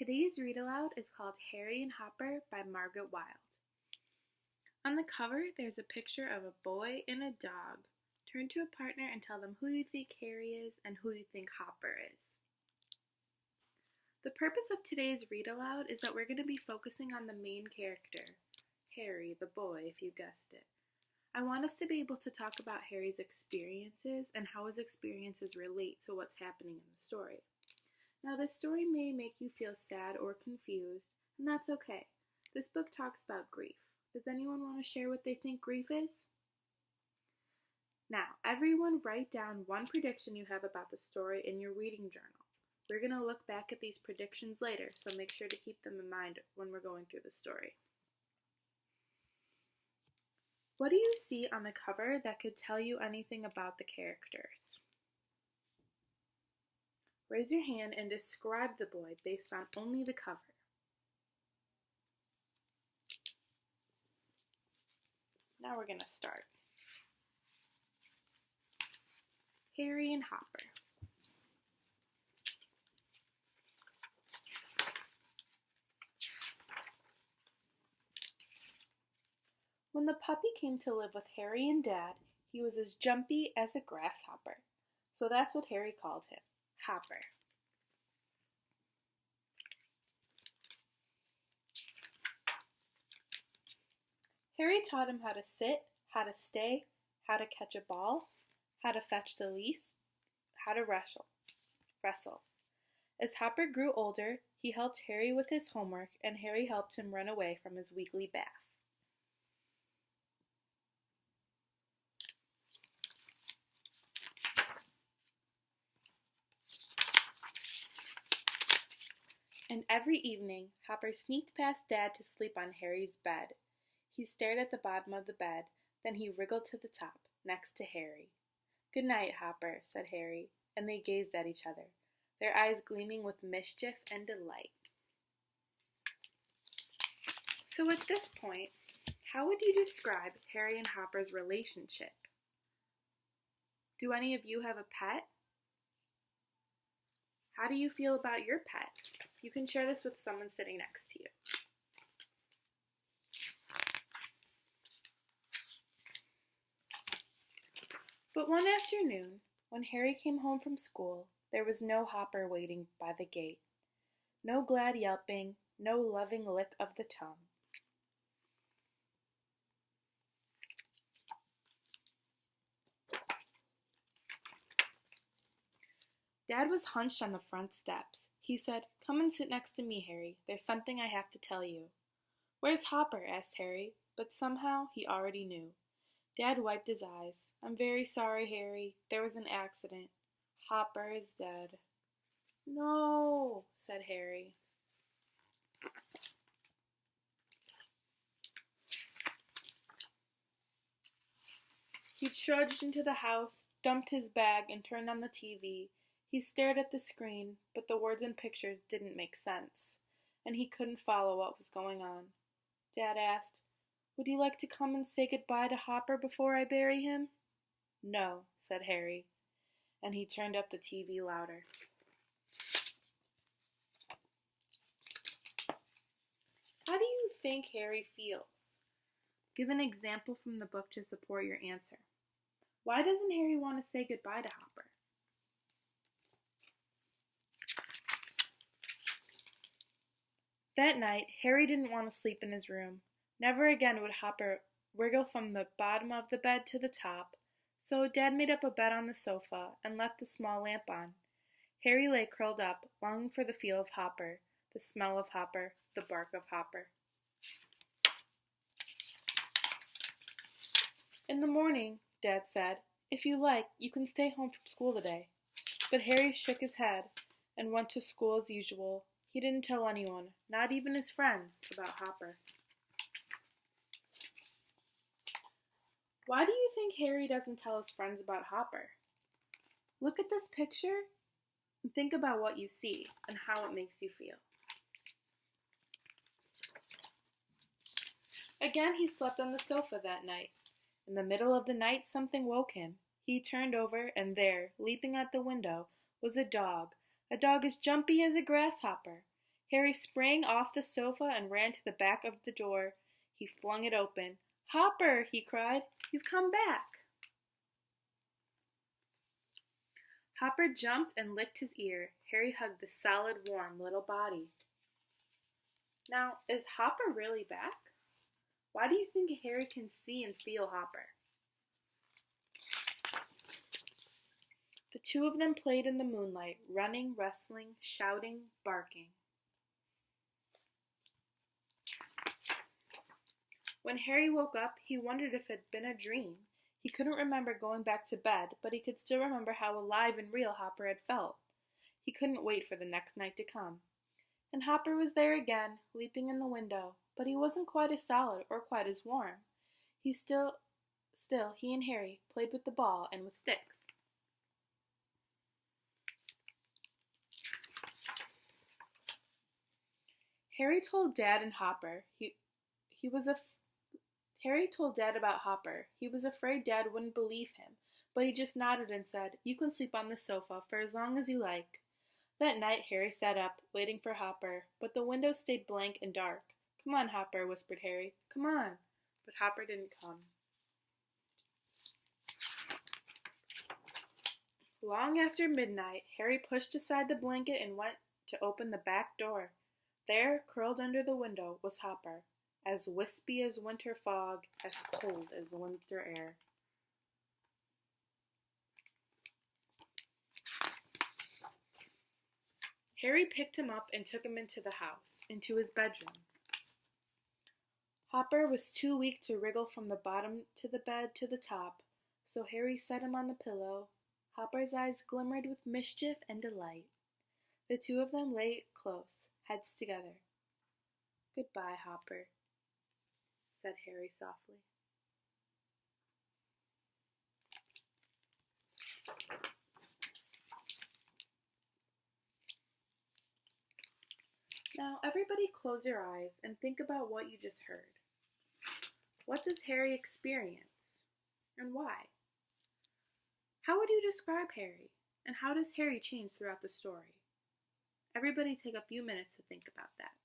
Today's read aloud is called Harry and Hopper by Margaret Wilde. On the cover, there's a picture of a boy and a dog. Turn to a partner and tell them who you think Harry is and who you think Hopper is. The purpose of today's read aloud is that we're going to be focusing on the main character, Harry, the boy, if you guessed it. I want us to be able to talk about Harry's experiences and how his experiences relate to what's happening in the story. Now, this story may make you feel sad or confused, and that's okay. This book talks about grief. Does anyone want to share what they think grief is? Now, everyone write down one prediction you have about the story in your reading journal. We're going to look back at these predictions later, so make sure to keep them in mind when we're going through the story. What do you see on the cover that could tell you anything about the characters? Raise your hand and describe the boy based on only the cover. Now we're going to start. Harry and Hopper. When the puppy came to live with Harry and Dad, he was as jumpy as a grasshopper. So that's what Harry called him, Hopper. Harry taught him how to sit, how to stay, how to catch a ball, how to fetch the leash, how to wrestle. As Hopper grew older, he helped Harry with his homework, and Harry helped him run away from his weekly bath. And every evening, Hopper sneaked past Dad to sleep on Harry's bed. He stared at the bottom of the bed, then he wriggled to the top, next to Harry. "Good night, Hopper," said Harry, and they gazed at each other, their eyes gleaming with mischief and delight. So at this point, how would you describe Harry and Hopper's relationship? Do any of you have a pet? How do you feel about your pet? You can share this with someone sitting next to you. But one afternoon, when Harry came home from school, there was no Hopper waiting by the gate. No glad yelping, no loving lick of the tongue. Dad was hunched on the front steps. He said, "Come and sit next to me, Harry. There's something I have to tell you." "Where's Hopper?" asked Harry, but somehow he already knew. Dad wiped his eyes. "I'm very sorry, Harry. There was an accident. Hopper is dead." "No," said Harry. He trudged into the house, dumped his bag, and turned on the TV. He stared at the screen, but the words and pictures didn't make sense, and he couldn't follow what was going on. Dad asked, "Would you like to come and say goodbye to Hopper before I bury him?" "No," said Harry, and he turned up the TV louder. How do you think Harry feels? Give an example from the book to support your answer. Why doesn't Harry want to say goodbye to Hopper? That night, Harry didn't want to sleep in his room. Never again would Hopper wriggle from the bottom of the bed to the top, so Dad made up a bed on the sofa and left the small lamp on. Harry lay curled up, longing for the feel of Hopper, the smell of Hopper, the bark of Hopper. In the morning, Dad said, "If you like, you can stay home from school today." But Harry shook his head and went to school as usual. He didn't tell anyone, not even his friends, about Hopper. Why do you think Harry doesn't tell his friends about Hopper? Look at this picture and think about what you see and how it makes you feel. Again, he slept on the sofa that night. In the middle of the night, something woke him. He turned over, and there, leaping out the window, was a dog as jumpy as a grasshopper. Harry sprang off the sofa and ran to the back of the door. He flung it open. "Hopper!" he cried. "You've come back!" Hopper jumped and licked his ear. Harry hugged the solid, warm little body. Now, is Hopper really back? Why do you think Harry can see and feel Hopper? The two of them played in the moonlight, running, wrestling, shouting, barking. When Harry woke up, he wondered if it had been a dream. He couldn't remember going back to bed, but he could still remember how alive and real Hopper had felt. He couldn't wait for the next night to come. And Hopper was there again, leaping in the window, but he wasn't quite as solid or quite as warm. He and Harry played with the ball and with sticks. Harry told Dad about Hopper. He was afraid Dad wouldn't believe him, but he just nodded and said, "You can sleep on the sofa for as long as you like." That night Harry sat up, waiting for Hopper, but the window stayed blank and dark. "Come on, Hopper," whispered Harry. "Come on." But Hopper didn't come. Long after midnight, Harry pushed aside the blanket and went to open the back door. There, curled under the window, was Hopper, as wispy as winter fog, as cold as winter air. Harry picked him up and took him into the house, into his bedroom. Hopper was too weak to wriggle from the bottom to the bed to the top, so Harry set him on the pillow. Hopper's eyes glimmered with mischief and delight. The two of them lay close, heads together. "Goodbye, Hopper," said Harry softly. Now, everybody close your eyes and think about what you just heard. What does Harry experience, and why? How would you describe Harry, and how does Harry change throughout the story? Everybody take a few minutes to think about that.